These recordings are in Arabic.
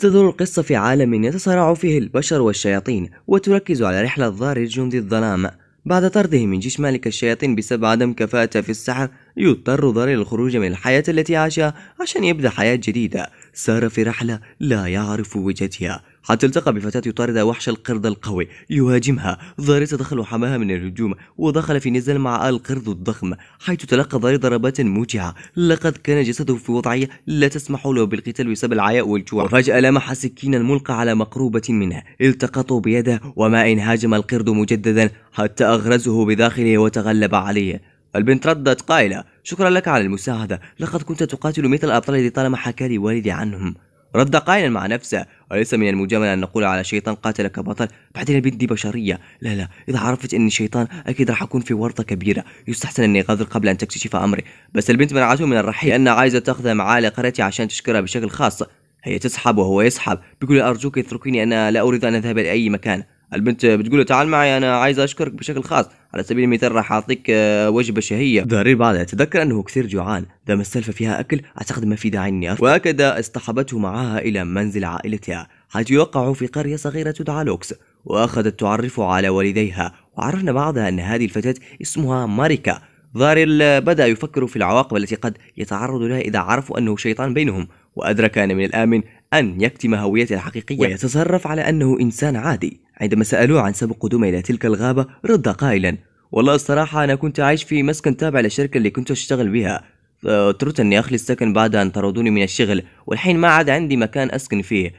تدور القصة في عالم يتصارع فيه البشر والشياطين، وتركز على رحلة ضارر جندي الظلام. بعد طرده من جيش مالك الشياطين بسبب عدم كفاءته في السحر، يضطر ضارر للخروج من الحياة التي عاشها عشان يبدأ حياة جديدة. سار في رحلة لا يعرف وجهتها حتى التقى بفتاة يطاردها وحش القرد القوي يهاجمها. ضارر تدخل وحماها من الهجوم، ودخل في نزال مع القرد الضخم حيث تلقى ضارر ضربات موجعة. لقد كان جسده في وضعية لا تسمح له بالقتال بسبب العياء والجوع، وفجأة لمح سكينا ملقى على مقروبة منه، التقطه بيده وما إن هاجم القرد مجددا حتى أغرزه بداخله وتغلب عليه. البنت ردت قائلة: شكرا لك على المساعدة، لقد كنت تقاتل مثل الأبطال الذي طالما حكى لي والدي عنهم. رد قائلا مع نفسه: أليس من المجاملة أن نقول على شيطان قاتلك بطل؟ بعدين البنت دي بشرية، لا إذا عرفت إني شيطان أكيد راح أكون في ورطة كبيرة، يستحسن إني أغادر قبل أن تكتشف أمري. بس البنت منعته من الرحيل لأنها عايزة تأخذها معاه لقريتي عشان تشكرها بشكل خاص. هي تسحب وهو يسحب، بيقول: أرجوك اتركيني، أنا لا أريد أن أذهب لأي مكان. البنت بتقول له: تعال معي، أنا عايز أشكرك بشكل خاص، على سبيل المثال راح أعطيك وجبة شهية. ضرير بعدها يتذكر أنه كثير جوعان، دام السالفة فيها أكل أعتقد ما في داعي إني أفطر، وهكذا اصطحبته معها إلى منزل عائلتها حيث يوقع في قرية صغيرة تدعى لوكس، وأخذت تعرفه على والديها. وعرفنا بعضها أن هذه الفتاة اسمها ماريكا. ضارر بدأ يفكر في العواقب التي قد يتعرض لها إذا عرفوا أنه شيطان بينهم، وأدرك أن من الآمن أن يكتم هويته الحقيقية ويتصرف على أنه إنسان عادي. عندما سألوه عن سبب قدومه إلى تلك الغابة رد قائلا: والله الصراحة أنا كنت عايش في مسكن تابع للشركة اللي كنت أشتغل بها، اضطريت أني أخلي السكن بعد أن طردوني من الشغل، والحين ما عاد عندي مكان أسكن فيه.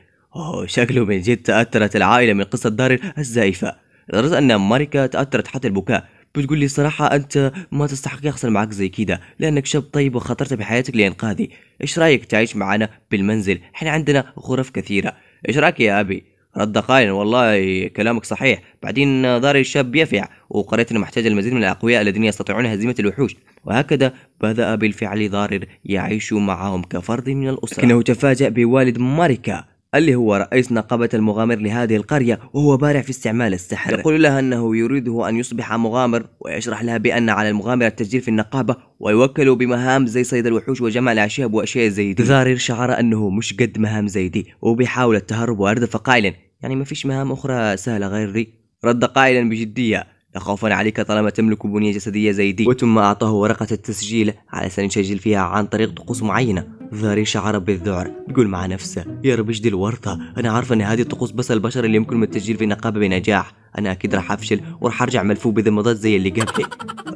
شكله من جد تأثرت العائلة من قصة ضارر الزائفة، لدرجة أن ماريكا تأثرت حتى البكاء. بتقول لي: صراحة أنت ما تستحق يحصل معك زي كده، لأنك شاب طيب وخطرت بحياتك لإنقاذي. إيش رأيك تعيش معنا بالمنزل؟ إحنا عندنا غرف كثيرة. إيش رأيك يا أبي؟ رد قائلا: والله كلامك صحيح، بعدين ضارر الشاب يفع، وقريتنا محتاجة المزيد من الأقوياء الذين يستطيعون هزيمة الوحوش. وهكذا بدأ بالفعل ضارر يعيش معهم كفرد من الأسرة. لكنه تفاجأ بوالد ماريكا اللي هو رئيس نقابة المغامر لهذه القرية، وهو بارع في استعمال السحر. يقول لها أنه يريده أن يصبح مغامر، ويشرح لها بأن على المغامر التسجيل في النقابة ويوكلوا بمهام زي صيد الوحوش وجمع الأعشاب وأشياء زي دي. ضارر شعر أنه مش قد مهام زي دي، وبيحاول التهرب وأردف قائلا: يعني ما فيش مهام أخرى سهلة غير دي؟ رد قائلا بجدية: لا خوفا عليك طالما تملك بنية جسدية زي دي. وثم أعطاه ورقة التسجيل على أن يسجل فيها عن طريق طقوس معينة. ضارر شعر بالذعر، بيقول مع نفسه: يا رب ايش دي الورطة، أنا عارفة أن هذه الطقوس بس البشر اللي يمكن التسجيل في النقابة بنجاح، أنا أكيد راح أفشل وراح أرجع ملفوف بذمضات زي اللي قبلي.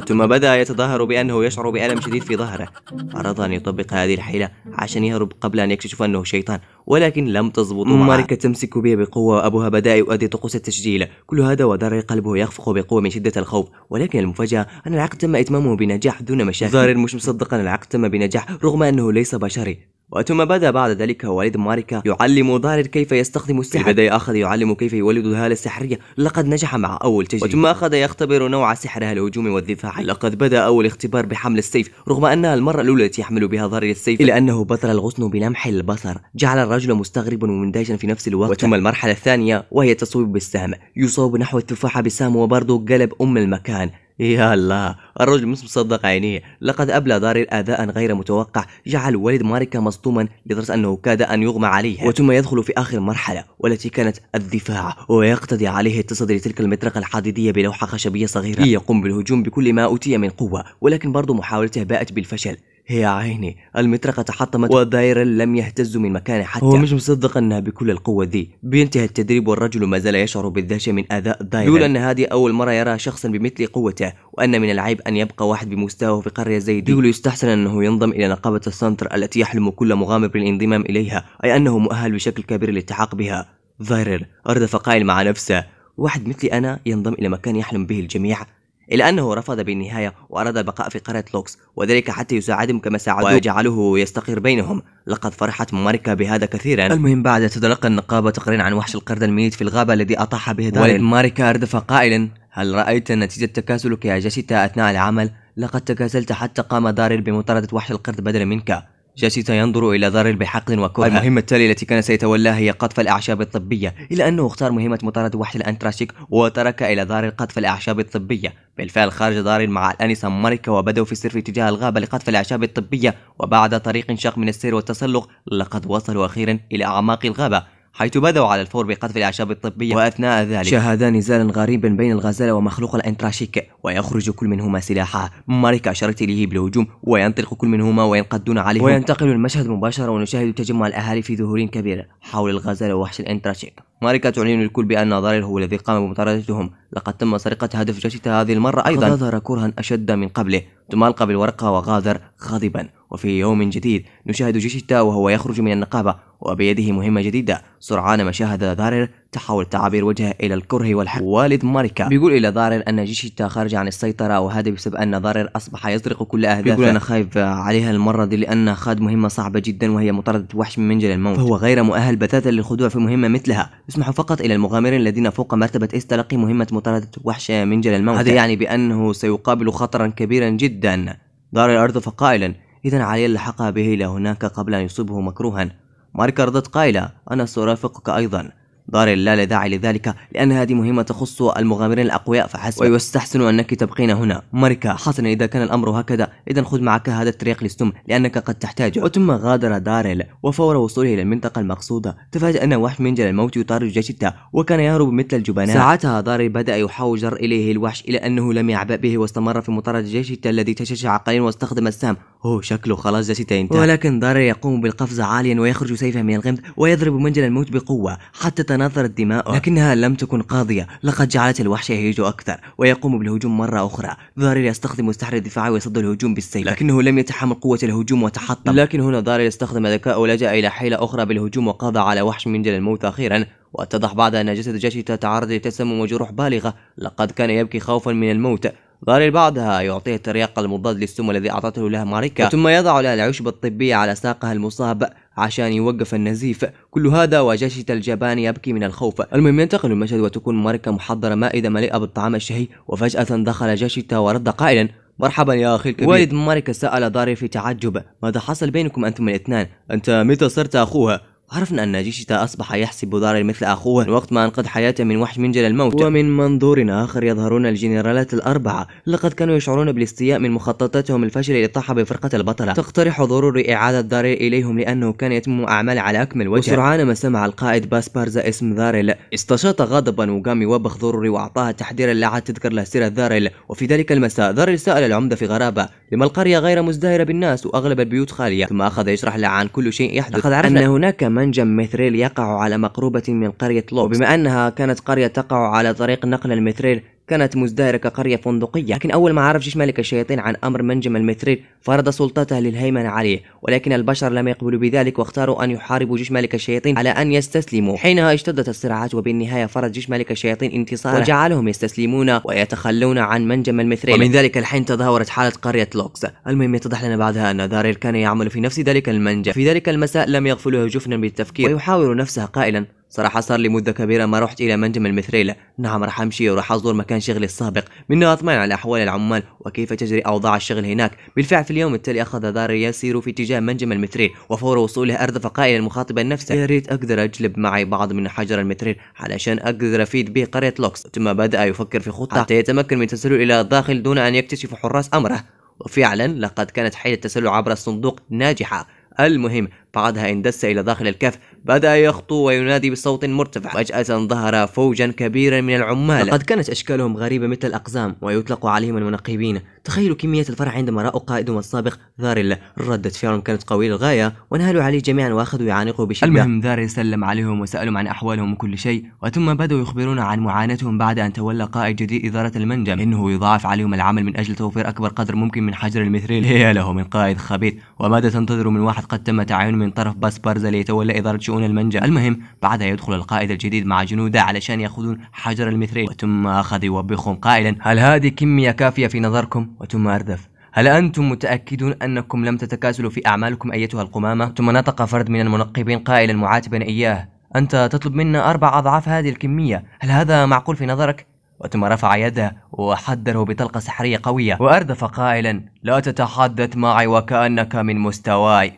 ثم بدأ يتظاهر بأنه يشعر بألم شديد في ظهره. أراد أن يطبق هذه الحيلة عشان يهرب قبل أن يكتشف أنه شيطان، ولكن لم تضبط معه. ماريكا تمسك به بقوة، وأبوها بدأ يؤدي طقوس التسجيل. كل هذا وضارر قلبه يخفق بقوة من شدة الخوف، ولكن المفاجأة أن العقد تم إتمامه بنجاح دون مشاكل. ضارر مش مصدق أن العقد تم بنجاح رغم أنه ليس بشري. وثم بدأ بعد ذلك والد ماريكا يعلم ضارر كيف يستخدم السحر. في البداية أخذ يعلم كيف يولد الهالة السحرية، لقد نجح مع أول تجربة. ثم أخذ يختبر نوع سحرها الهجوم والدفاع. لقد بدأ أول اختبار بحمل السيف، رغم أنها المرة الأولى التي يحمل بها ضارر السيف، إلا أنه بطل الغصن بلمح البصر جعل الرجل مستغربا ومندهشا في نفس الوقت. ثم المرحلة الثانية وهي التصويب بالسهم، يصاب نحو التفاحة بسهم وبرضه قلب المكان. يا الله، الرجل مش مصدق عينيه، لقد أبلى ضارر أداء غير متوقع جعل والد ماريكا مصدوما لدرجة أنه كاد أن يغمى عليه. وثم يدخل في آخر مرحلة والتي كانت الدفاع، ويقتضي عليه التصدي لتلك المطرقة الحديدية بلوحة خشبية صغيرة. يقوم بالهجوم بكل ما أوتي من قوة، ولكن برضو محاولته باءت بالفشل. يا عيني، المطرقة تحطمت وداير لم يهتز من مكانه حتى. هو مش مصدق أنها بكل القوة دي. بينتهي التدريب والرجل ما زال يشعر بالدهشة من أداء داير. يقول أن هذه أول مرة يرى شخصا بمثل قوته، وأن من العيب أن يبقى واحد بمستواه في قرية زي دي. يقول يستحسن أنه ينضم إلى نقابة السنتر التي يحلم كل مغامر بالانضمام إليها، أي أنه مؤهل بشكل كبير للالتحاق بها. ضارر أردف قائل مع نفسه: واحد مثلي أنا ينضم إلى مكان يحلم به الجميع؟ إلا أنه رفض بالنهاية وأراد البقاء في قرية لوكس، وذلك حتى يساعدهم كما ساعدوه ويجعله يستقر بينهم. لقد فرحت ماريكا بهذا كثيرا. المهم بعد تتلقى النقابة تقرير عن وحش القرد الميت في الغابة الذي أطاح به ضارر. والد ماريكا أردف قائلا: هل رأيت نتيجة تكاسلك يا جيسيتا أثناء العمل؟ لقد تكاسلت حتى قام ضارر بمطاردة وحش القرد بدلا منك. جيسيتا ينظر إلى ضارر بحقد وكره. المهمة التالية التي كان سيتولاها هي قطف الأعشاب الطبية، إلا أنه اختار مهمة مطاردة وحش الأنتراشيك وترك إلى ضارر قطف الأعشاب الطبية. بالفعل خرج ضارر مع الآنسة ماريكا وبدأوا في السير في اتجاه الغابة لقطف الأعشاب الطبية، وبعد طريق شاق من السير والتسلق لقد وصلوا أخيرا إلى أعماق الغابة، حيث بدأوا على الفور بقتل الأعشاب الطبية، وأثناء ذلك شاهدا نزالا غريبا بين الغزالة ومخلوق الانتراشيك، ويخرج كل منهما سلاحه. ماريكا أشارت إليه بالهجوم، وينطلق كل منهما وينقضون عليه، وينتقل المشهد مباشرة ونشاهد تجمع الأهالي في ظهور كبير حول الغزالة ووحش الانتراشيك. ماريكا تعلن للكل بأن ضارر هو الذي قام بمطاردتهم. لقد تم سرقة هدف جاشيتا هذه المرة أيضا. غادر كرها أشد من قبله، ثم ألقى بالورقة وغادر غاضبا. وفي يوم جديد نشاهد جاشيتا وهو يخرج من النقابة وبيده مهمة جديدة. سرعان ما شاهد ضارر تحول تعابير وجهه إلى الكره والحقد. والد ماريكا بيقول إلى ضارر أن جاشيتا خارج عن السيطرة، وهذا بسبب أن ضارر أصبح يسرق كل أهدافه. بيقول أنا خايف عليها المرة دي لأنها خاد مهمة صعبة جدا، وهي مطاردة وحش من منجل الموت، فهو غير مؤهل بتاتا للخضوع في مهمة مثلها. يسمح فقط إلى المغامرين الذين فوق مرتبة إس تلقي مهمة مطاردة وحش منجل الموت. هذا يعني بأنه سيقابل خطرا كبيرا جدا. ضارر أردف قائلا إذا علي اللحاق به إلى هناك قبل أن يصيبه مكروها. ماريكا ردت قائلة أنا سأرافقك أيضا. ضارر لا داعي لذلك لأن هذه مهمة تخص المغامرين الأقوياء فحسب، ويستحسن أنك تبقين هنا. ماريكا حسنا إذا كان الأمر هكذا إذا خذ معك هذا الطريق للسم لأنك قد تحتاجه. وثم غادر داريل، وفور وصوله إلى المنطقة المقصودة تفاجأ أن وحش منجل الموت يطارد جاشيتا وكان يهرب مثل الجبناء. ساعتها داريل بدأ يحاول جر إليه الوحش إلى أنه لم يعبأ به واستمر في مطاردة جاشيتا الذي تشجع قليلا واستخدم السهم. شكله خلاص جاشيتا انتهى. ولكن داريل يقوم بالقفز عاليا ويخرج سيفه من الغمد ويضرب منجل الموت بقوة حتى تناثرت دماؤه، لكنها لم تكن قاضية. لقد جعلت الوحش يهيج أكثر ويقوم بالهجوم مرة أخرى. داريل يستخدم السحر الدفاعي ويصد الهجوم بالسيف، لكنه لم يتحمل قوة الهجوم وتحطم. لكن هنا داريل استخدم ذكاءه ولجأ إلى حيلة أخرى بالهجوم وقضى على وحش منجل الموت أخيرا. واتضح بعد أن جسد جاشيتا تعرض لتسمم وجروح بالغة، لقد كان يبكي خوفا من الموت. داريل بعدها يعطيه الترياق المضاد للسم الذي أعطته له ماريكا، ثم يضع لها العشب الطبية على ساقها المصاب عشان يوقف النزيف. كل هذا وجاشيتا الجبان يبكي من الخوف. المهم ينتقل المشهد وتكون ماريكا محضرة مائدة مليئة بالطعام الشهي، وفجأة دخل جاشيتا ورد قائلا مرحبا يا أخي الكبير. والد ماريكا سأل داريل في تعجب ماذا حصل بينكم أنتم الاثنان؟ أنت متى صرت أخوها؟ عرفنا أن جاشيتا أصبح يحسب داريل مثل أخوه من وقت ما أنقذ حياته من وحش منجل الموت. ومن منظور آخر يظهرون الجنرالات الأربعة لقد كانوا يشعرون بالاستياء من مخططاتهم الفاشلة للطاحة بفرقة البطلة. تقترح ضروري إعادة داريل إليهم لأنه كان يتم أعماله على أكمل وجه. وسرعان ما سمع القائد باسبارزا اسم داريل استشاط غضبا وقام يوبخ ضروري وأعطاها تحذيرا لا عاد تذكر له سيرة داريل. وفي ذلك المساء داريل سأل العمدة في غرابة لما القرية غير مزدهرة بالناس وأغلب البيوت خالية، ثم أخذ يشرح له عن كل شيء يحدث. لقد عرفنا أن هناك منجم ميثريل يقع على مقربة من قرية لوكس، وبما أنها كانت قرية تقع على طريق نقل الميثريل كانت مزدهرة كقرية فندقية. لكن أول ما عرف جيش ملك الشياطين عن أمر منجم الميثريل فرض سلطته للهيمنة عليه، ولكن البشر لم يقبلوا بذلك واختاروا أن يحاربوا جيش ملك الشياطين على أن يستسلموا. حينها اشتدت الصراعات وبالنهاية فرض جيش ملك الشياطين انتصاره وجعلهم يستسلمون ويتخلون عن منجم الميثريل. ومن ذلك الحين تدهورت حالة قرية لوكس. المهم يتضح لنا بعدها أن داريل كان يعمل في نفس ذلك المنجم. في ذلك المساء لم يغفله جفنا بالتفكير ويحاور نفسه قائلا صراحة صار لي مدة كبيرة ما رحت إلى منجم الميثريل. نعم راح أمشي وراح أزور مكان شغلي السابق منه أطمئن على أحوال العمال وكيف تجري أوضاع الشغل هناك. بالفعل في اليوم التالي أخذ داريل يسير في اتجاه منجم الميثريل، وفور وصوله أردف قائلا مخاطبا نفسه يا ريت أقدر أجلب معي بعض من حجر الميثريل علشان أقدر أفيد به قرية لوكس. ثم بدأ يفكر في خطة حتى يتمكن من التسلل إلى الداخل دون أن يكتشف حراس أمره، وفعلا لقد كانت حيلة التسلل عبر الصندوق ناجحة. المهم بعدها اندس إلى داخل الكهف، بدأ يخطو وينادي بصوت مرتفع. فجأة ظهر فوجا كبيرا من العمال، لقد كانت أشكالهم غريبة مثل الأقزام ويطلق عليهم المنقبين. تخيلوا كمية الفرح عندما رأوا قائدهم السابق داريل. ردة فعلهم كانت قوية للغاية ونهلوا عليه جميعا وأخذوا يعانقوا بشدة. المهم داريل سلم عليهم وسألهم عن أحوالهم وكل شيء، وثم بدأوا يخبرون عن معاناتهم بعد أن تولى قائد جديد إدارة المنجم إنه يضاعف عليهم العمل من أجل توفير أكبر قدر ممكن من حجر الميثريل. هي له من قائد خبيث، وماذا تنتظر من واحد قد تم تعيينه من طرف باسبارزا ليتولى إدارة شؤون المنجم. المهم بعدها يدخل القائد الجديد مع جنوده علشان يأخذون حجر الميثريل، وثم أخذ يوبخهم قائلا هل هذه كمية كافية في نظركم؟ وثم أردف هل أنتم متأكدون أنكم لم تتكاسلوا في أعمالكم أيتها القمامة؟ ثم نطق فرد من المنقبين قائلا معاتبا إياه أنت تطلب منا 4 أضعاف هذه الكمية، هل هذا معقول في نظرك؟ وثم رفع يده وحذره بطلقة سحرية قوية وأردف قائلا لا تتحدث معي وكأنك من مستواي.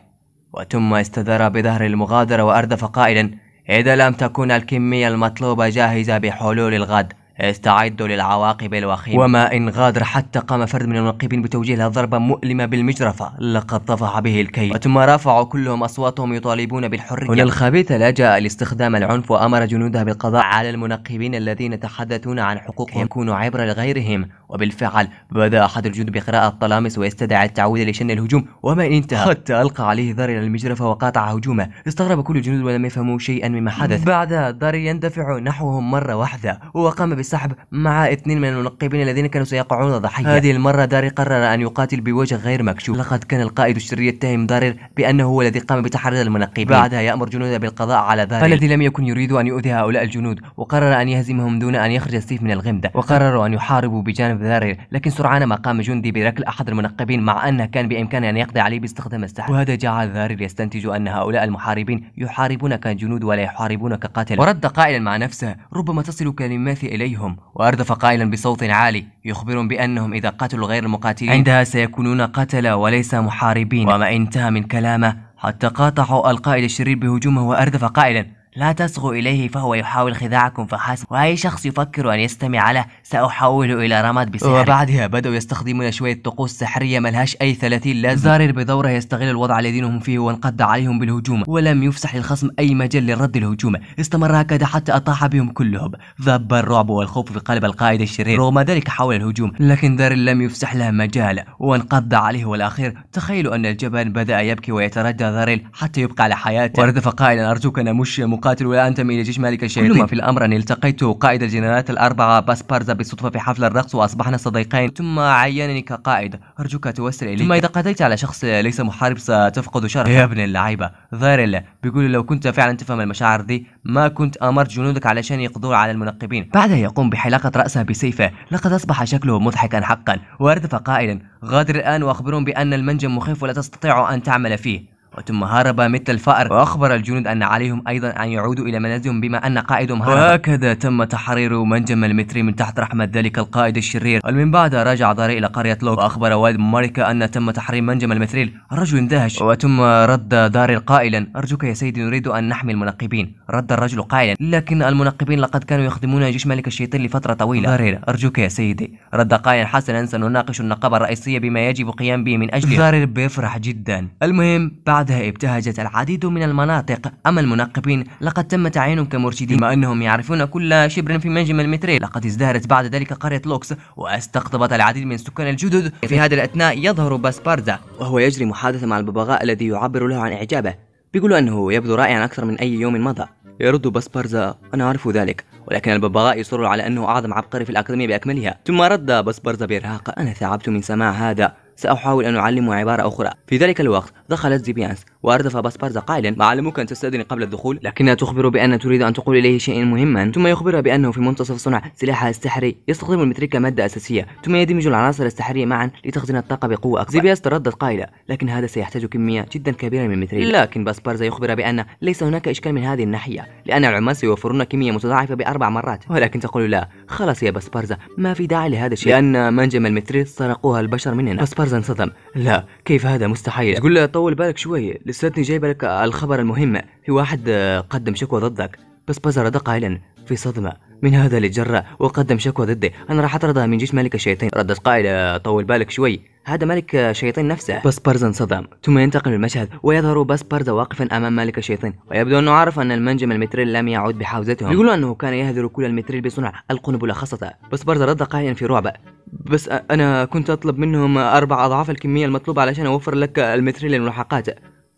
وثم استدار بظهر المغادرة وأردف قائلا إذا لم تكن الكمية المطلوبة جاهزة بحلول الغد استعدوا للعواقب الوخيمة. وما إن غادر حتى قام فرد من المنقبين بتوجيه له ضربة مؤلمة بالمجرفة، لقد طفح به الكيل، ثم رفعوا كلهم أصواتهم يطالبون بالحرية. هنا الخبيث لجأ لاستخدام العنف وأمر جنوده بالقضاء على المنقبين الذين يتحدثون عن حقوقهم يكونوا عبرة لغيرهم. وبالفعل بدأ أحد الجنود بقراءة الطلامس ويستدعي التعويذ لشن الهجوم، وما انتهى حتى ألقى عليه ضرر المجرفة وقاطع هجومه. استغرب كل الجنود ولم يفهموا شيئا مما حدث. بعدها ضرر يندفع نحوهم مرة واحدة وقام بالسحب مع 2 من المنقبين الذين كانوا سيقعون ضحية. هذه المرة داري قرر أن يقاتل بوجه غير مكشوف. لقد كان القائد الشرير يتهم ضرر بأنه هو الذي قام بتحريض المنقبين. بعدها يأمر جنوده بالقضاء على ضرر الذي لم يكن يريد أن يؤذي هؤلاء الجنود، وقرر أن يهزمهم دون أن يخرج السيف من الغمدة. وقرروا أن يحاربوا بجانب ضرر، لكن سرعان ما قام جندي بركل أحد المنقبين مع أنه كان بإمكانه أن يقضي عليه باستخدام السحر، وهذا جعل ضرر يستنتج أن هؤلاء المحاربين يحاربون كجنود ولا يحاربون كقاتل. ورد قائلا مع نفسه: ربما تصل كلماتي إليهم. وأردف قائلا بصوت عالي يخبرهم بأنهم إذا قاتلوا غير المقاتلين عندها سيكونون قتلة وليس محاربين. وما انتهى من كلامه حتى قاطعوا القائد الشرير بهجومه، وأردف قائلا: لا تصغوا إليه فهو يحاول خداعكم فحسب، وأي شخص يفكر أن يستمع له سأحوله إلى رماد بسحر. وبعدها بدأوا يستخدمون شوية طقوس سحرية ملهاش أي 30 لازمة. ضرر بدوره يستغل الوضع الذي هم فيه وانقض عليهم بالهجوم، ولم يفسح للخصم أي مجال للرد الهجوم. استمر هكذا حتى أطاح بهم كلهم. ضب الرعب والخوف في قلب القائد الشرير، رغم ذلك حاول الهجوم لكن ضرر لم يفسح له مجال وانقض عليه. والأخير تخيلوا أن الجبل بدأ يبكي ويترجى ضرر حتى يبقى على حياته. وردف قائلا: أرجوك أنا مش مقاتل ولا أنتمي إلى جيش ملك الشياطين. كل ما في الأمر أن التقيت قائد الجنرالات الأربعة باسبارزا بالصدفة في حفل الرقص وأصبحنا صديقين، ثم عينني كقائد. أرجوك توسل إليه، ثم إذا قضيت على شخص ليس محارب ستفقد شرفه. يا ابن اللعيبة، ضارل بيقول لو كنت فعلا تفهم المشاعر دي ما كنت أمرت جنودك علشان يقضوا على المنقبين. بعدها يقوم بحلاقة رأسه بسيفه، لقد أصبح شكله مضحكا حقا. وأردف قائلا: غادر الآن وأخبرهم بأن المنجم مخيف ولا تستطيع أن تعمل فيه. وثم هرب مثل الفأر، وأخبر الجنود أن عليهم أيضا أن يعودوا إلى منازلهم بما أن قائدهم هرب. وهكذا تم تحرير منجم المتري من تحت رحمة ذلك القائد الشرير. ومن بعدها رجع ضاري إلى قرية لوك وأخبر والد ماريكا أن تم تحرير منجم المتريل. الرجل اندهش، وثم رد ضاري قائلا: أرجوك يا سيدي نريد أن نحمي المنقبين. رد الرجل قائلا: لكن المنقبين لقد كانوا يخدمون جيش ملك الشيطان لفترة طويلة. ضاري: أرجوك يا سيدي. رد قائلا: حسنا سنناقش النقابة الرئيسية بما يجب قيام به من أجله. ضاري بيفرح جدا. المهم بعدها ابتهجت العديد من المناطق. أما المنقبين لقد تم تعيينهم كمرشدين بما أنهم يعرفون كل شبر في منجم المتريل. لقد ازدهرت بعد ذلك قرية لوكس واستقطبت العديد من السكان الجدد. في هذا الأثناء يظهر باسبارزا وهو يجري محادثة مع الببغاء الذي يعبر له عن إعجابه، بيقول أنه يبدو رائعا أكثر من أي يوم مضى. يرد باسبارزا: أنا أعرف ذلك، ولكن الببغاء يصر على أنه أعظم عبقري في الأكاديمية بأكملها. ثم رد باسبارزا بإرهاق: أنا تعبت من سماع هذا، سأحاول أن أعلمه عبارة أخرى. في ذلك الوقت دخلت زيبيانس وأردف باسبارزا قائلا: ما علمك أن تستأذن قبل الدخول؟ لكنها تخبر بأن تريد أن تقول إليه شيئا مهما، ثم يخبرها بأنه في منتصف صنع سلاحها السحري يستخدم المتريل كمادة أساسية، ثم يدمج العناصر السحرية معا لتخزين الطاقة بقوة أكبر. زيبيانس تردد قائلة: لكن هذا سيحتاج كمية جدا كبيرة من المتريل. لكن باسبارزا يخبرها بأن ليس هناك إشكال من هذه الناحية، لأن العمال سيوفرون كمية متضاعفة ب4 مرات. ولكن تقول: لا خلاص يا باسبارزا، ما في داعي لهذا الشيء، لأن منجم المتريل سرقوها البشر مننا. باسبارزا انصدم: لا كيف هذا مستحيل. تقول له: طول بالك شوي، لساتني جايب لك الخبر المهم، في واحد قدم شكوى ضدك. بس باسبارزا رد قائلا في صدمة: من هذا اللي جرأ وقدم شكوى ضدي؟ أنا راح أطردها من جيش ملك الشياطين. ردت قائلة: طول بالك شوي، هذا ملك الشياطين نفسه. باسبارزا انصدم. ثم ينتقل المشهد ويظهر باسبارزا واقفا أمام ملك الشياطين، ويبدو أنه عرف أن المنجم المتريل لم يعد بحوزتهم. يقولون أنه كان يهدر كل المتريل بصنع القنبلة خاصة. باسبارزا رد قائلا في رعب: بس أنا كنت أطلب منهم 4 أضعاف الكمية المطلوبة علشان أوفر لك المتريل للملحقات.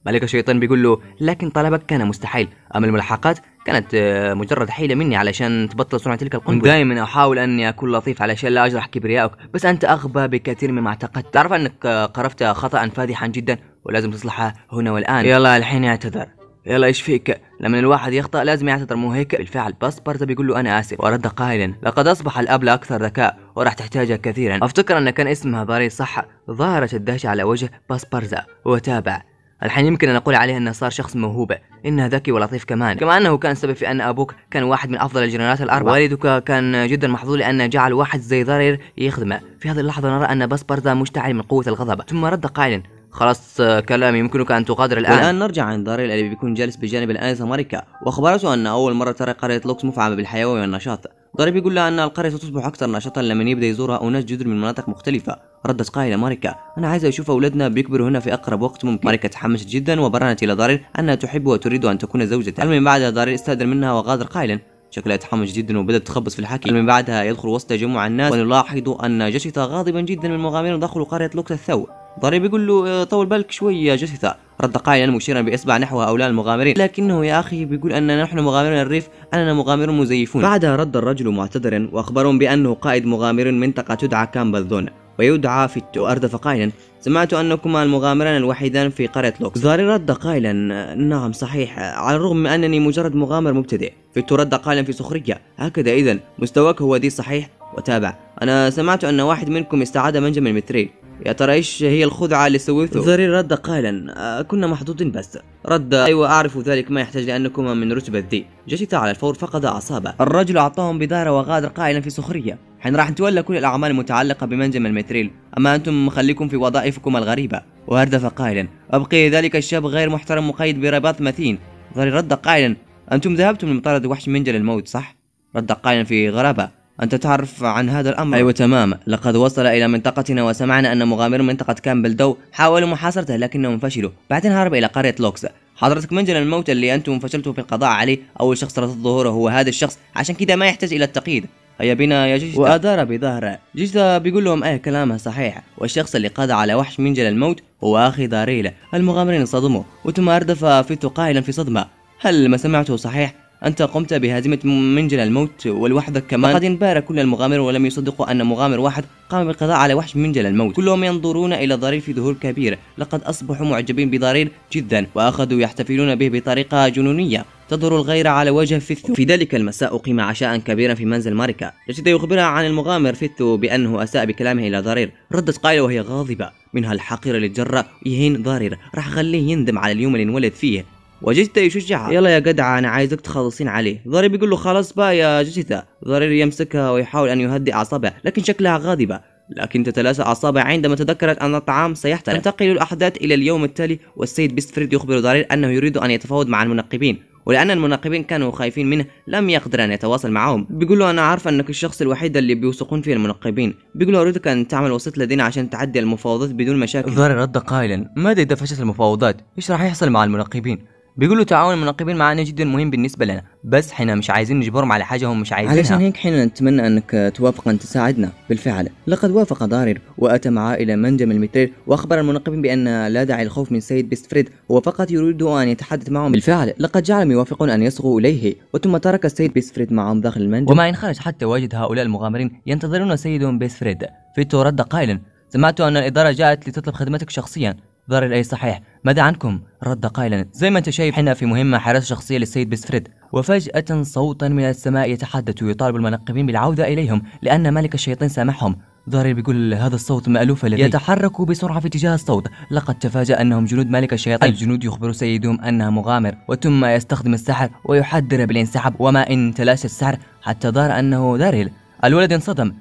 ملك الشيطان بيقول له: لكن طلبك كان مستحيل، أما الملحقات كانت مجرد حيلة مني علشان تبطل صنع تلك القنبلة. دائما أحاول أني أكون لطيف علشان لا أجرح كبريائك، بس أنت أغبى بكثير مما اعتقدت. تعرف أنك قرفت خطأ فادحا جدا ولازم تصلحه هنا والآن. يلا الحين اعتذر، يلا ايش فيك؟ لما الواحد يخطأ لازم يعتذر، مو هيك؟ بالفعل باسبارزا بيقول له: أنا آسف. ورد قائلا: لقد أصبح الأب أكثر ذكاء وراح تحتاجه كثيرا. أفتكر أن كان اسمها ضاري صح. ظهرت الدهشة على وجه باسبارزا وتابع: الحين يمكن أن نقول عليه أنه صار شخص موهوب، إنه ذكي ولطيف كمان، كما أنه كان سبب في أن أبوك كان واحد من أفضل الجنرالات الأربعة. والدك كان جدا محظوظ لأنه جعل واحد زي ضرير يخدمه. في هذه اللحظة نرى أن باسبارزا مشتعل من قوة الغضب. ثم رد قائلا: خلاص كلام، يمكنك أن تغادر الآن. والآن نرجع عند ضرير الذي بيكون جالس بجانب الآنسة ماريكا، وأخبرته أن أول مرة ترى قرية لوكس مفعمة بالحيوية والنشاط، ضرير يقول لها أن القرية ستصبح أكثر نشاطا لما يبدأ يزورها أناس جدد من مناطق مختلفة. ردت قائلة ماريكا: أنا عايزة أشوف أولادنا بيكبروا هنا في أقرب وقت ممكن. ماريكا تحمست جدا وبرهنت إلى ضرير أنها تحبه وتريد أن تكون زوجته. من بعدها ضرير استأذن منها وغادر قائلا. شكلها تحمس جدا وبدأت تخبص في الحكي. من بعدها يدخل وسط تجمع الناس ونلاحظ أن جيسيتا غاضبا جدا من المغامرين دخلوا قرية لوكس الثو. ضرير بيقول له: طول بالك شوي يا جيسيتا. رد قائلا مشيرا بإصبع نحو هؤلاء المغامرين: لكنه يا أخي بيقول أننا نحن مغامرون الريف، أننا مغامرون مزيفون. بعدها رد الرجل معتذرا وأخبرهم بأنه قائد مغامر منطقة تدعى كامبل ويدعى فيتو. وأردف قائلا: سمعت أنكما المغامران الوحيدان في قرية لوكس. ضرير رد قائلا: نعم صحيح، على الرغم من أنني مجرد مغامر مبتدئ. فيتو رد قائلا في سخرية: هكذا إذن مستواك هو دي صحيح؟ وتابع: أنا سمعت أن واحد منكم استعاد منجم المتريل، يا ترى ايش هي الخدعة اللي سويته؟ ضرير رد قائلا: كنا محظوظين بس. رد: ايوه اعرف ذلك، ما يحتاج لانكما من رتبة ذي. جيسيتا على الفور فقد اعصابه. الرجل اعطاهم بدارة وغادر قائلا في سخرية: حين راح نتولى كل الاعمال المتعلقة بمنجم المتريل، اما انتم خليكم في وظائفكم الغريبة. وهردف قائلا: ابقي ذلك الشاب غير محترم مقيد برباط متين. ضرير رد قائلا: انتم ذهبتم لمطاردة وحش منجل الموت صح؟ رد قائلا في غرابة: أنت تعرف عن هذا الأمر؟ أيوة تمام، لقد وصل إلى منطقتنا وسمعنا أن مغامرون منطقة كامبل حاولوا محاصرته لكنهم فشلوا، بعدين هرب إلى قرية لوكس. حضرتك منجل الموت اللي أنتم فشلتوا في القضاء عليه أول شخص رصد ظهوره هو هذا الشخص، عشان كده ما يحتاج إلى التقييد. هيا بنا يا جيستا. وأدار بظهره. جيستا بيقول لهم كلامها صحيح، والشخص اللي قضى على وحش منجل الموت هو أخي داريلا. المغامرين انصدموا وثم أردف فيتو قائلا في صدمة: هل ما سمعته صحيح؟ أنت قمت بهزيمة منجل الموت ولوحدك كمان؟ لقد انبهر كل المغامرين ولم يصدقوا أن مغامر واحد قام بالقضاء على وحش منجل الموت. كلهم ينظرون إلى ضرير في ذهول كبير، لقد أصبحوا معجبين بضرير جدا وأخذوا يحتفلون به بطريقة جنونية تظهر الغيرة على وجه فيثو. في ذلك المساء أقيم عشاء كبيرا في منزل ماريكا. جيسيتا يخبرها عن المغامر فيثو بأنه أساء بكلامه إلى ضرير. ردت قائلة وهي غاضبة منها الحقيرة للجرة يهين ضرير، راح أخليه يندم على اليوم اللي انولد فيه. وجيسيتا يشجعها: يلا يا جدعة أنا عايزك تخلصين عليه. ضرير بيقول له: خلاص بقى يا جيسيتا. ضرير يمسكها ويحاول أن يهدئ أعصابها لكن شكلها غاضبة، لكن تتلاشى أعصابها عندما تذكرت أن الطعام سيحترق. تنتقل الأحداث إلى اليوم التالي والسيد بيستفريد يخبر ضرير أنه يريد أن يتفاوض مع المنقبين، ولأن المنقبين كانوا خايفين منه لم يقدر أن يتواصل معهم. بيقول له: أنا عارف أنك الشخص الوحيد اللي بيوثقون فيه المنقبين. بيقول له: أريدك أن تعمل وسيط لدينا عشان تعدي المفاوضات بدون مشاكل. ضرير رد قائلا: ماذا إذا فشلت المفاوضات؟ إيش راح يحصل مع المنقبين؟ بيقولوا تعاون المنقبين معنا جدا مهم بالنسبة لنا، بس حنا مش عايزين نجبرهم على حاجة هم مش عايزينها. علشان هيك حين نتمنى أنك توافق أن تساعدنا. بالفعل لقد وافق ضرير وأتى معه إلى منجم المتريل وأخبر المنقبين بأن لا داعي للخوف من سيد بيستفريد، هو فقط يريد أن يتحدث معهم. بالفعل لقد جعلهم يوافقون أن يصغوا إليه، وثم ترك السيد بيستفريد معهم داخل المنجم. وما إن خرج حتى وجد هؤلاء المغامرين ينتظرون سيدهم بيستفريد. فيتو رد قائلا: سمعت أن الإدارة جاءت لتطلب خدمتك شخصيا. ضرير: أي صحيح، ماذا عنكم؟ رد قائلا: زي ما انت شايف حنا في مهمة حراسة شخصية للسيد بيستفريد. وفجأة صوتا من السماء يتحدث ويطالب المنقبين بالعودة إليهم لأن ملك الشياطين سامحهم. ضرير بيقول: هذا الصوت مألوف لدي. يتحرك بسرعة في اتجاه الصوت، لقد تفاجأ أنهم جنود ملك الشياطين. الجنود يخبر سيدهم أنه مغامر وثم يستخدم السحر ويحذر بالانسحاب، وما إن تلاشى السحر حتى ظهر أنه ضرير. الولد انصدم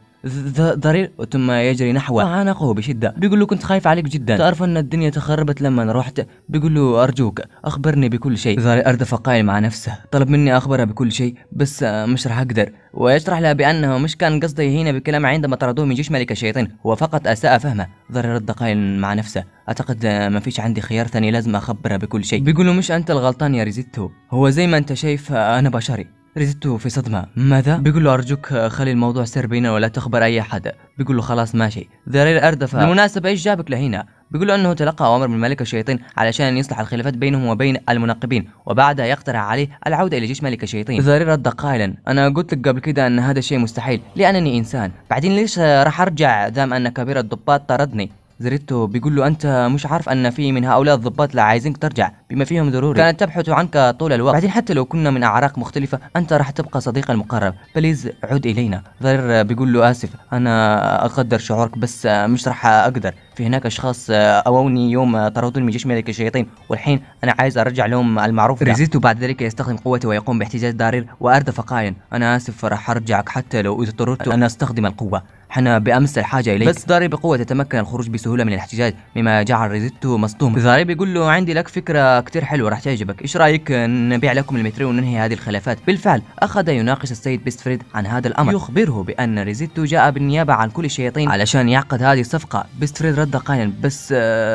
ضرير ثم يجري نحوه وعانقه بشدة. بيقول له: كنت خايف عليك جدا، تعرف ان الدنيا تخربت لما رحت. بيقول له: ارجوك اخبرني بكل شيء. ضرير اردف قائل مع نفسه، طلب مني اخبره بكل شيء بس مش راح اقدر. ويشرح لها بانه مش كان قصده يهينه بكلام عندما طردوه من جيش ملك الشياطين، هو فقط اساء فهمه. ضرير رد قائل مع نفسه: اعتقد ما فيش عندي خيار ثاني، لازم اخبره بكل شيء. بيقول له: مش انت الغلطان يا ريزيتو، هو زي ما انت شايف انا بشري. ريزيتو في صدمة: ماذا؟ بيقول له: أرجوك خلي الموضوع سر بيننا ولا تخبر أي أحد. بيقول له: خلاص ماشي. ضرير أردف: بالمناسبة إيش جابك لهنا؟ بيقول له أنه تلقى أوامر من ملك الشياطين علشان يصلح الخلافات بينهم وبين المنقبين، وبعدها يقترح عليه العودة إلى جيش ملك الشياطين. ضرير رد قائلا: أنا قلت لك قبل كده أن هذا الشيء مستحيل لأنني إنسان، بعدين ليش راح أرجع دام أن كبير الضباط طردني؟ زريتو بيقول له: أنت مش عارف أن في من هؤلاء الضباط لا عايزينك ترجع بما فيهم ضروري، كانت تبحث عنك طول الوقت، بعدين حتى لو كنا من أعراق مختلفة أنت راح تبقى صديقا المقرب، بليز عد إلينا. ضرير بيقول له: آسف أنا أقدر شعورك بس مش راح أقدر، في هناك أشخاص أووني يوم طردوني من جيش ملك الشياطين والحين أنا عايز أرجع لهم المعروف. ريزيتو بعد ذلك يستخدم قوته ويقوم باحتجاز ضرير وأردف قائلا: أنا آسف راح أرجعك حتى لو إذا اضطررت أن أستخدم القوة، حنا بأمس الحاجة إليك. بس ضرير بقوة يتمكن الخروج بسهولة من الاحتجاج مما جعل ريزيتو مصدوم. ضرير بيقول له: عندي لك فكرة كتير حلو راح تعجبك، ايش رايك نبيع لكم المترين وننهي هذه الخلافات؟ بالفعل اخذ يناقش السيد بيستفريد عن هذا الامر، يخبره بان ريزيتو جاء بالنيابه عن كل الشياطين علشان يعقد هذه الصفقه. بيستفريد رد قائلا بس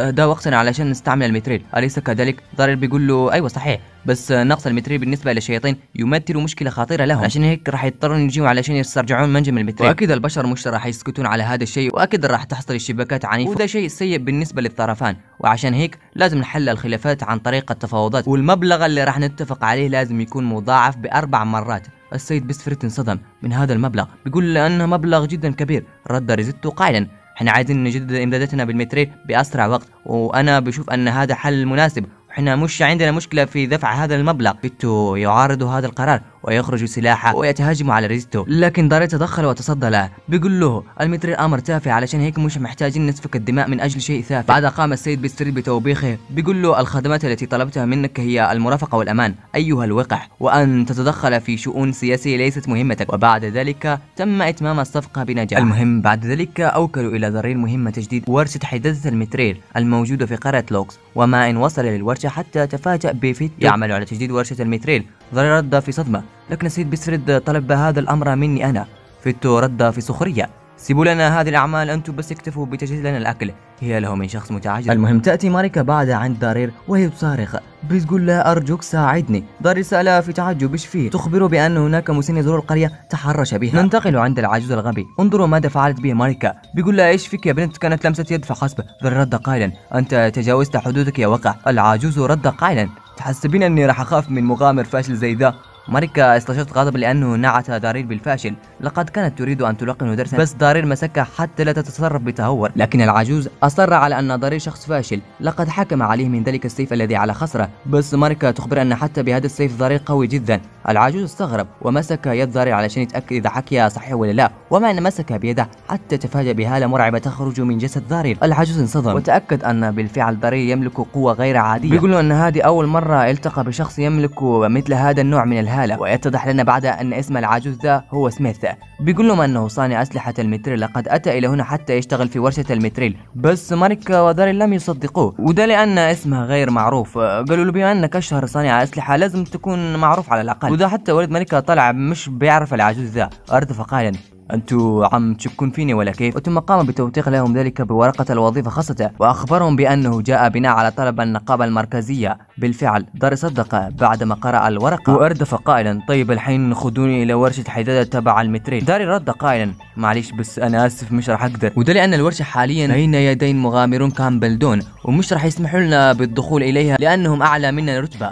ده وقتنا علشان نستعمل المترين، اليس كذلك؟ ضرير بيقول له ايوه صحيح، بس نقص المترين بالنسبه للشياطين يمثل مشكله خطيره لهم، عشان هيك راح يضطرون يجوا علشان يسترجعون منجم المترين، واكيد البشر مش راح يسكتون على هذا الشيء، واكيد راح تحصل اشتباكات عنيفه، وده شيء سيء بالنسبه للطرفان، وعشان هيك لازم نحل الخلافات عن طريق التفاوضات، والمبلغ اللي راح نتفق عليه لازم يكون مضاعف ب4 مرات. السيد بيستفريد انصدم من هذا المبلغ، بيقول لانه مبلغ جدا كبير. رد ريزيتو قائلا احنا عايزين نجدد امداداتنا بالمترين باسرع وقت، وانا بشوف ان هذا حل مناسب، احنا مش عندنا مشكله في دفع هذا المبلغ. فيتو يعارض هذا القرار ويخرج سلاحه ويتهاجم على ريزيتو، لكن داري تدخل وتصدى له، بيقول له المترين امر تافه علشان هيك مش محتاجين نسفك الدماء من اجل شيء تافه. بعد قام السيد بيستفريد بتوبيخه، بيقول له الخدمات التي طلبتها منك هي المرافقه والامان ايها الوقح، وان تتدخل في شؤون سياسيه ليست مهمتك. وبعد ذلك تم اتمام الصفقه بنجاح. المهم بعد ذلك اوكلوا الى ضرير مهمه تجديد ورشه حداثه المترين الموجوده في قريه لوكس، وما ان وصل للورشه حتى تفاجأ بفيتو يعمل على تجديد ورشه المترين. ضرير رد في صدمه، لكن السيد بيستفريد طلب هذا الامر مني انا. فيتو رد في سخريه، سيبوا لنا هذه الاعمال، انتم بس اكتفوا بتجهيز لنا الاكل. هي له من شخص متعجب. المهم تاتي ماريكا بعد عند دارير وهي تصارخ، بتقول له ارجوك ساعدني. دارير سالها في تعجب ايش فيه، تخبره بان هناك مسن يزور القريه تحرش بها. ننتقل عند العجوز الغبي، انظروا ماذا فعلت به ماريكا. بيقول لها ايش فيك يا بنت، كانت لمسه يد فحسب. دارير رد قائلا انت تجاوزت حدودك يا وقع. العجوز رد قائلا تحسبين اني راح اخاف من مغامر فاشل زي ذا؟ ماريكا استشعرت غضب لأنه نعت دارير بالفاشل، لقد كانت تريد أن تلقنه درسا، بس دارير مسكها حتى لا تتصرف بتهور. لكن العجوز أصر على أن دارير شخص فاشل، لقد حكم عليه من ذلك السيف الذي على خصره، بس ماريكا تخبر أن حتى بهذا السيف دارير قوي جدا. العجوز استغرب ومسك يد دارير علشان يتأكد إذا حكيها صحيح ولا لا، وما أن مسك بيده حتى تفاجأ بهالة مرعبة تخرج من جسد دارير. العجوز انصدم وتأكد أن بالفعل دارير يملك قوة غير عادية. بيقولوا أن هذه أول مرة التقى بشخص يملك مثل هذا النوع من الهالة، ويتضح لنا بعد أن اسم العجوز ذا هو سميث. بيقول لهم أنه صانع أسلحة المتريل، لقد أتى إلى هنا حتى يشتغل في ورشة المتريل، بس ماريكا وداريل لم يصدقوه، وده لأن اسمها غير معروف. قالوا له بما أنك أشهر صانع أسلحة لازم تكون معروف على الأقل، وده حتى ولد ماريكا طلع مش بيعرف العجوز ذا. أردف قائلا أنتوا عم تشكون فيني ولا كيف؟ ثم قام بتوثيق لهم ذلك بورقة الوظيفة خاصته، وأخبرهم بأنه جاء بناء على طلب النقابة المركزية. بالفعل داري صدق بعدما قرأ الورقة، وأردف قائلا طيب الحين خذوني إلى ورشة حدادة تبع المترين. داري رد قائلا معليش بس أنا آسف مش راح أقدر، وده لأن الورشة حاليا بين يدين مغامرون كامبلدون، ومش راح يسمحوا لنا بالدخول إليها لأنهم أعلى منا رتبة.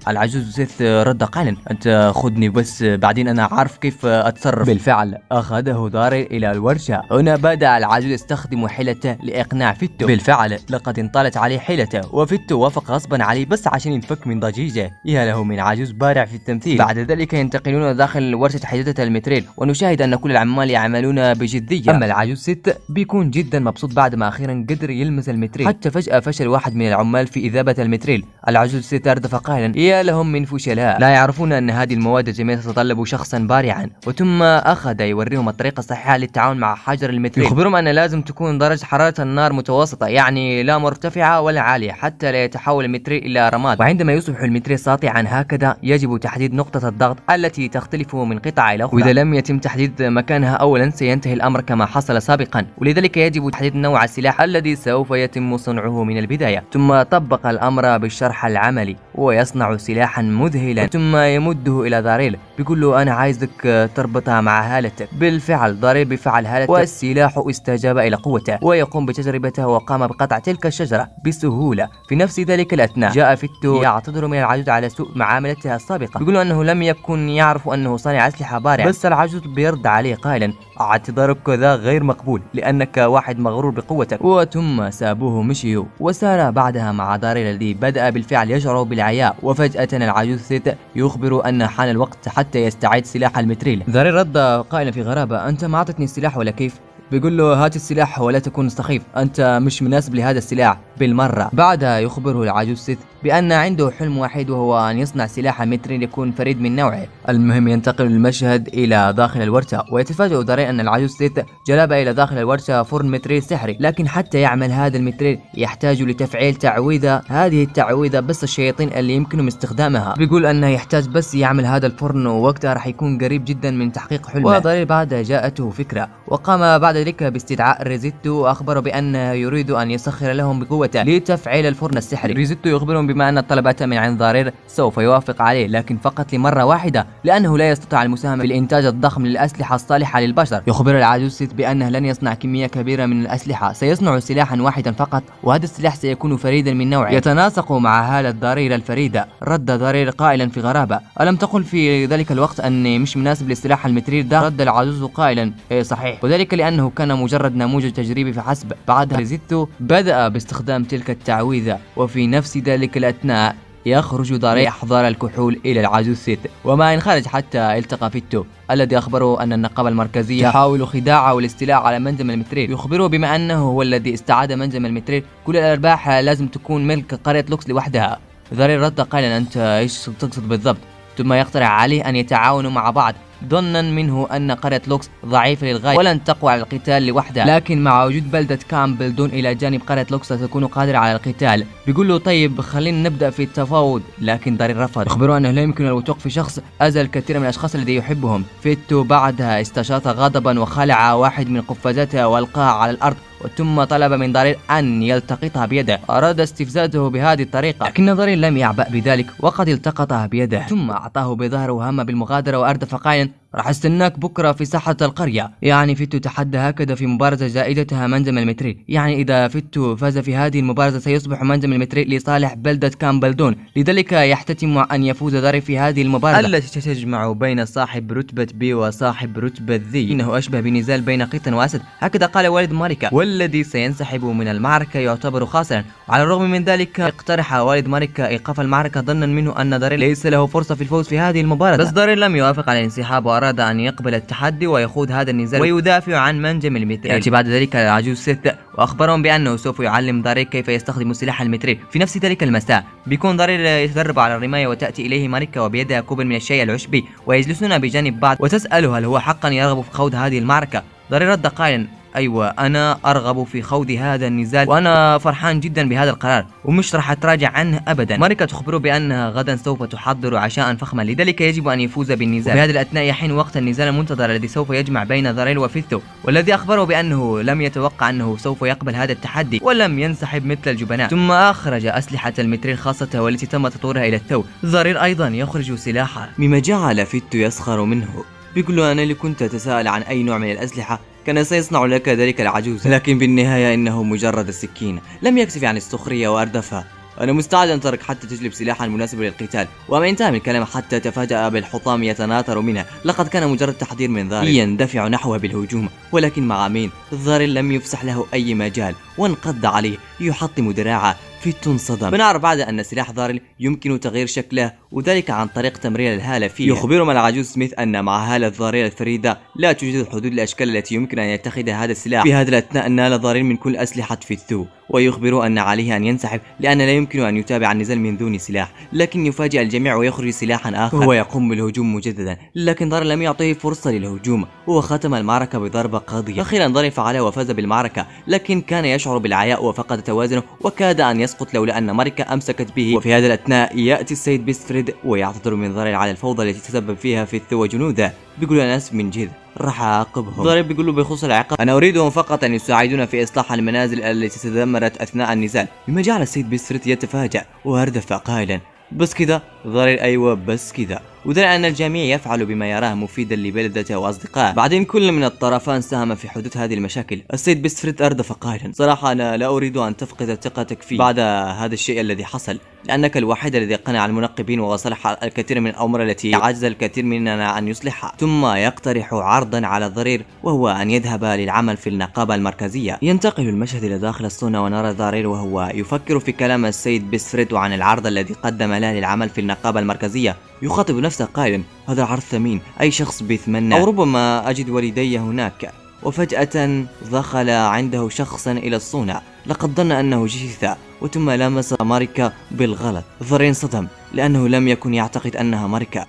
العجوز سيث رد قائلا انت خذني بس بعدين انا عارف كيف اتصرف. بالفعل اخذه داري الى الورشه. هنا بدا العجوز يستخدم حيلته لاقناع فيتو. بالفعل لقد انطلت عليه حيلته، وفيتو وافق غصبا عليه بس عشان ينفك من ضجيجه. يا له من عجوز بارع في التمثيل. بعد ذلك ينتقلون داخل ورشه حداده المتريل، ونشاهد ان كل العمال يعملون بجديه. اما العجوز سيث بيكون جدا مبسوط بعد ما اخيرا قدر يلمس المتريل، حتى فجاه فشل واحد من العمال في اذابه المتريل. العجوز سيث اردف قائلا يا لهم من فشلاء لا يعرفون أن هذه المواد الجميلة تتطلب شخصا بارعا. وثم أخذ يوريهم الطريقة الصحيحة للتعامل مع حجر المتريل، يخبرهم أن لازم تكون درجة حرارة النار متوسطة، يعني لا مرتفعة ولا عالية، حتى لا يتحول المتريل إلى رماد. وعندما يصبح المتريل ساطعا هكذا يجب تحديد نقطة الضغط التي تختلف من قطعة إلى أخرى، وإذا لم يتم تحديد مكانها أولا سينتهي الأمر كما حصل سابقا، ولذلك يجب تحديد نوع السلاح الذي سوف يتم صنعه من البداية. ثم طبق الأمر بالشرح العملي ويصنع سلاحا مذهلا، ثم يمده الى داريل بيقول له انا عايزك تربطها مع هالتك. بالفعل داريل بفعل هالته، والسلاح استجاب الى قوته ويقوم بتجربته، وقام بقطع تلك الشجره بسهوله. في نفس ذلك الاثناء جاء فيتو يعتذر من العجوز على سوء معاملتها السابقه، بيقول له انه لم يكن يعرف انه صانع اسلحه بارع، بس العجوز بيرد عليه قائلا اعتذارك ذا غير مقبول لانك واحد مغرور بقوتك. وثم سابوه مشيوا، وسار بعدها مع داريل الذي بدأ بالفعل يشعر بالعياء. وفجأة العجوز سيث يخبر أن حان الوقت حتى يستعيد سلاح المتريل. داريل رد قائلا في غرابة أنت ما أعطتني السلاح ولا كيف؟ بيقول له هات السلاح ولا تكون سخيف، أنت مش مناسب لهذا السلاح. بالمرة. بعدها يخبره العجوز سيث بأن عنده حلم واحد وهو أن يصنع سلاح متريل يكون فريد من نوعه. المهم ينتقل المشهد إلى داخل الورشة، ويتفاجأ دارين أن العجوز سيث جلب إلى داخل الورشة فرن متريل سحري، لكن حتى يعمل هذا المتريل يحتاج لتفعيل تعويذة. هذه التعويذة بس الشياطين اللي يمكنهم استخدامها. بيقول أنه يحتاج بس يعمل هذا الفرن ووقتها راح يكون قريب جدا من تحقيق حلمه. ودارين بعدها جاءته فكرة، وقام بعد ذلك باستدعاء ريزيتو وأخبره بأنه يريد أن يسخر لهم بقوته لتفعيل الفرن السحري. ريزيتو يخبرهم بما أن الطلبات من عند ضرير سوف يوافق عليه، لكن فقط لمرة واحدة لأنه لا يستطيع المساهمة في الإنتاج الضخم للأسلحة الصالحة للبشر. يخبر العجوز سيث بأنه لن يصنع كمية كبيرة من الأسلحة، سيصنع سلاحا واحدا فقط، وهذا السلاح سيكون فريدا من نوعه يتناسق مع هالة ضرير الفريدة. رد ضرير قائلا في غرابة: ألم تقل في ذلك الوقت أني مش مناسب للسلاح المتريل ده؟ رد العجوز قائلا: إيه صحيح، وذلك لأنه كان مجرد نموذج تجريبي فحسب. بعدها ريزيتو بدأ باستخدام تلك التعويذة، وفي نفس ذلك الأثناء يخرج ضرير أحضار الكحول إلى العجوز سيث، وما إن خرج حتى التقى فيتو الذي أخبره أن النقابة المركزية تحاول خداعه والاستيلاء على منجم المتريل. يخبره بما أنه هو الذي استعاد منجم المتريل، كل الأرباح لازم تكون ملك قرية لوكس لوحدها. ضرير رد قائلا: أنت إيش تقصد بالضبط؟ ثم يقترح عليه أن يتعاونوا مع بعض، ظنا منه أن قرية لوكس ضعيفة للغاية ولن تقوى على القتال لوحدها، لكن مع وجود بلدة كامبلدون إلى جانب قرية لوكس ستكون قادرة على القتال. بيقول له: طيب خلينا نبدأ في التفاوض، لكن ضرير رفض. يخبره أنه لا يمكن الوثوق في شخص أذى الكثير من الأشخاص الذي يحبهم. فيتو بعدها استشاط غضبا وخلع واحد من قفازاتها والقاها على الأرض، ثم طلب من ضرير أن يلتقطها بيده. أراد استفزازه بهذه الطريقة، لكن ضرير لم يعبأ بذلك وقد التقطها بيده، ثم أعطاه بظهره وهم بالمغادرة وأردف قائلا: راح استناك بكرة في ساحة القرية. يعني فيتو تحدى هكذا في مبارزة جائزتها منجم المتريل، يعني إذا فيتو فاز في هذه المبارزة سيصبح منجم المتريل لصالح بلدة كامبلدون، لذلك يحتتم أن يفوز ضرير في هذه المبارزة التي تجمع بين صاحب رتبة بي وصاحب رتبة ذي. إنه أشبه بنزال بين قط وأسد، هكذا قال والد ماريكا، والذي سينسحب من المعركة يعتبر خاسرا. على الرغم من ذلك اقترح والد ماريكا إيقاف المعركة ظنا منه أن ضرير ليس له فرصة في الفوز في هذه المبارزة، بس ضرير لم يوافق على الانسحاب أراد أن يقبل التحدي ويخوض هذا النزال ويدافع عن منجم المتريل. يأتي بعد ذلك العجوز سيث وأخبرهم بأنه سوف يعلم ضرير كيف يستخدم سلاح المتريل. في نفس ذلك المساء بيكون ضرير يتدرب على الرماية، وتأتي إليه ماريكا وبيدها كوب من الشيء العشبي، ويجلسون بجانب بعض وتسأله هل هو حقا يرغب في خوض هذه المعركة. ضرير رد قائلا: أيوة، أنا أرغب في خوض هذا النزال وأنا فرحان جدا بهذا القرار ومش راح أتراجع عنه أبدا. ماريكا تخبره بأنها غدا سوف تحضر عشاء فخما، لذلك يجب أن يفوز بالنزال. وفي هذا الأثناء يحين وقت النزال المنتظر الذي سوف يجمع بين ضرير وفيتو، والذي أخبره بأنه لم يتوقع أنه سوف يقبل هذا التحدي ولم ينسحب مثل الجبناء. ثم أخرج أسلحة المتريل خاصته والتي تم تطويرها إلى التو. ضرير أيضا يخرج سلاحه، مما جعل فيتو يسخر منه. بيقول له: أنا اللي كنت أتساءل عن أي نوع من الأسلحة كان سيصنع لك ذلك العجوز، لكن بالنهاية إنه مجرد السكينة. لم يكتفي عن السخرية وأردفها: أنا مستعد أن أترك حتى تجلب سلاحا مناسبا للقتال. وما انتهى من كلامه حتى تفاجأ بالحطام يتناثر منها، لقد كان مجرد تحضير من ضرير يندفع نحوه بالهجوم، ولكن مع مين؟ ضرير لم يفسح له أي مجال وانقض عليه يحطم دراعه. فيتو انصدم. بنعرف بعد أن سلاح ضرير يمكن تغيير شكله، وذلك عن طريق تمرير الهالة فيه. يخبرهم العجوز سميث أن مع هالة ضرير الفريدة لا توجد حدود الأشكال التي يمكن أن يتخذها هذا السلاح. في هذا الأثناء نال ضرير من كل أسلحة فيتو، ويخبره أن عليه أن ينسحب لأن لا يمكن أن يتابع النزال من دون سلاح، لكن يفاجئ الجميع ويخرج سلاحا آخر وهو يقوم بالهجوم مجددا، لكن ضرير لم يعطيه فرصة للهجوم وختم المعركة بضربة قاضية. أخيرا ضرير فعل وفاز بالمعركة، لكن كان يشعر بالعياء وفقد توازنه وكاد أن يسقط لولا أن ماريكا أمسكت به. وفي هذا الأثناء يأتي السيد بيستفريد ويعتذر من ضرير على الفوضى التي تسبب فيها فيتو وجنوده. بيقول له: أنا آسف من جد، راح أعاقبهم. ضرير بيقول له بخصوص العقاب: أنا أريدهم فقط أن يساعدونا في إصلاح المنازل التي تدمرت أثناء النزال. مما جعل السيد بيستفريد يتفاجأ وأردف قائلا: بس كذا؟ ضرير: أيوة بس كذا. ودرى أن الجميع يفعل بما يراه مفيدا لبلدته وأصدقائه. بعدين كل من الطرفان ساهم في حدوث هذه المشاكل. السيد بيستفريد أردف قائلا: صراحة أنا لا أريد أن تفقد ثقتك في بعد هذا الشيء الذي حصل، لأنك الوحيد الذي قنع المنقبين وصلح الكثير من الأمور التي عجز الكثير مننا أن يصلحها. ثم يقترح عرضا على ضرير وهو أن يذهب للعمل في النقابة المركزية. ينتقل المشهد إلى داخل الصونة ونرى ضرير وهو يفكر في كلام السيد بيستفريد عن العرض الذي قدم له للعمل في النقابة المركزية. يخاطب نفسه قائلا: هذا عرض ثمين، أي شخص بيتمنى، أو ربما أجد والدي هناك. وفجأة دخل عنده شخص إلى الصونة. لقد ظن أنه جثة، وثم لامس ماريكا بالغلط. ظر انصدم لأنه لم يكن يعتقد أنها ماريكا.